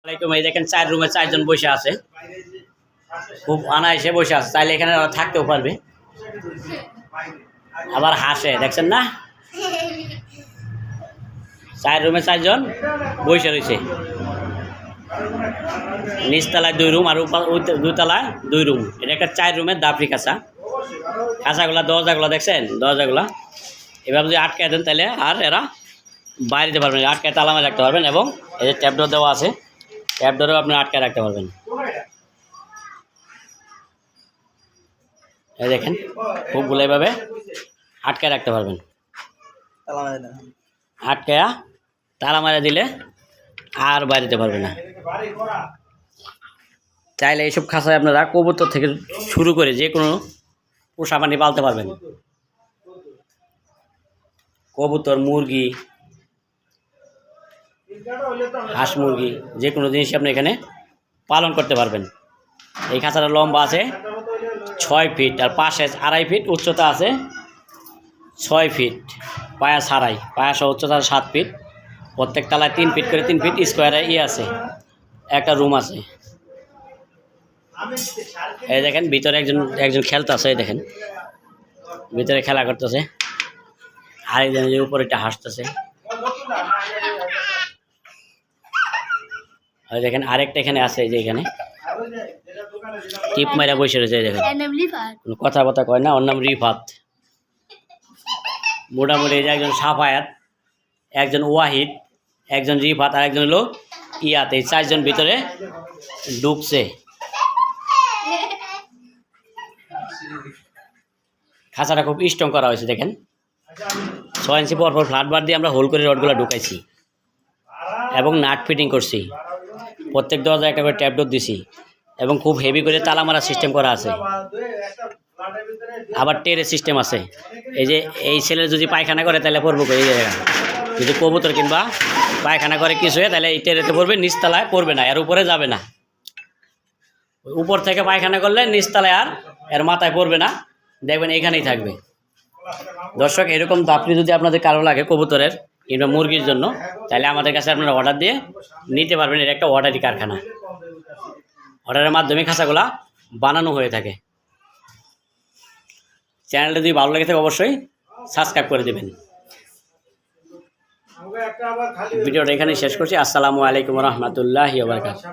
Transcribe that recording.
এই দেখেন 4 রুমে 4 জন বসে আছে, খুব অনায়াসে বসে আছে, চাইলে এখানে থাকতেও পারবে। আবার হাসে, দেখছেন না? 4 রুমে 4 জন বসে রয়েছে। নিচতলায় 2 রুম আর দুতলায় 2 রুম। এটা একটা 4 রুমের দাপড়ি খাঁচা। খাঁচাগুলা দরজাগুলো দেখছেন? দরজাগুলা এভাবে যদি আটকায় দেন তাহলে আর এরা বাইরে যেতে পারবেন, আটকায় তালা মেরে রাখতে পারবেন। এবং এই যে ট্যাপডোর দেওয়া আছে, ট্যাপডোরেও আপনি আটকায় রাখতে পারবেন। এই দেখেন খুবগুলো এভাবে আটকায় রাখতে পারবেন। আটকায়া তালা মারা দিলে আর বাইরেতে পারবে না। চাইলে এইসব খাঁচায় আপনারা কবুতর থেকে শুরু করে যে কোনো পোষা প্রাণী পালতে পারবেন। কবুতর, মুরগি, হাঁস মুরগি যে কোনো জিনিস আপনি এখানে পালন করতে পারবেন। এই খাঁচাটা লম্বা আছে 6 ফিট আর পাশে 2.5 ফিট, উচ্চতা আছে 6 ফিট, পায়া ছাড়াই, পায়া সহ উচ্চতা 7 ফিট। প্রত্যেক তলায় 3 ফিট করে 3 ফিট স্কোয়ারে আছে, একটা রুম আছে। এই দেখেন ভিতরে একজন খেলতেছে, এই দেখেন ভিতরে খেলা করতেছে, আরেকজনের উপরে একটা হাসতেছে। দেখেন আরেকটা এখানে আছে, এই যে এখানে টিপ মাইরা বসে রয়েছে। দেখেন কোনো কথা কয় না, ওর নাম রিফাত। মোটামুটি এই যে একজন সাফায়াত, একজন ওয়াহিদ, একজন রিফাত আর একজন হলো ইয়াত। এই 4 জন ভিতরে ঢুকছে। খাঁচাটা খুব স্ট্রং করা হয়েছে। দেখেন 6 ইঞ্চি পরপর ফ্ল্যাট বার দিয়ে আমরা হোল করে রডগুলো ঢুকাইছি এবং নাট ফিটিং করছি। প্রত্যেক দরজায় একটা করে ট্যাপডোর দিছি এবং খুব হেভি করে তালা মারা সিস্টেম করা আছে। আবার টেরে সিস্টেম আছে। এই যে এই ছেলের যদি পায়খানা করে তাহলে পড়বো এই জায়গা, যদি কবুতর কিংবা পায়খানা করে কিছু হয় তাহলে এই টেরেতে পড়বে, নিচতলায় পড়বে না, এর উপরে যাবে না। উপর থেকে পায়খানা করলে নিচতলায় আর এর মাথায় পড়বে না, দেখবেন এখানেই থাকবে। দর্শক, এরকম দাপড়ি যদি আপনাদের কারো লাগে কবুতরের কিংবা মুরগির জন্য, তাহলে আমাদের কাছে আপনারা অর্ডার দিয়ে নিতে পারবেন। এটা একটা অর্ডারি কারখানা, অর্ডারের মাধ্যমে খাঁচাগুলা বানানো হয়ে থাকে। চ্যানেলটা যদি ভালো লেগে থাকে অবশ্যই সাবস্ক্রাইব করে দেবেন। ভিডিওটা এখানে শেষ করছি। আসসালামু আলাইকুম রহমতুল্লাহি ওয়া বারাকাতুহু।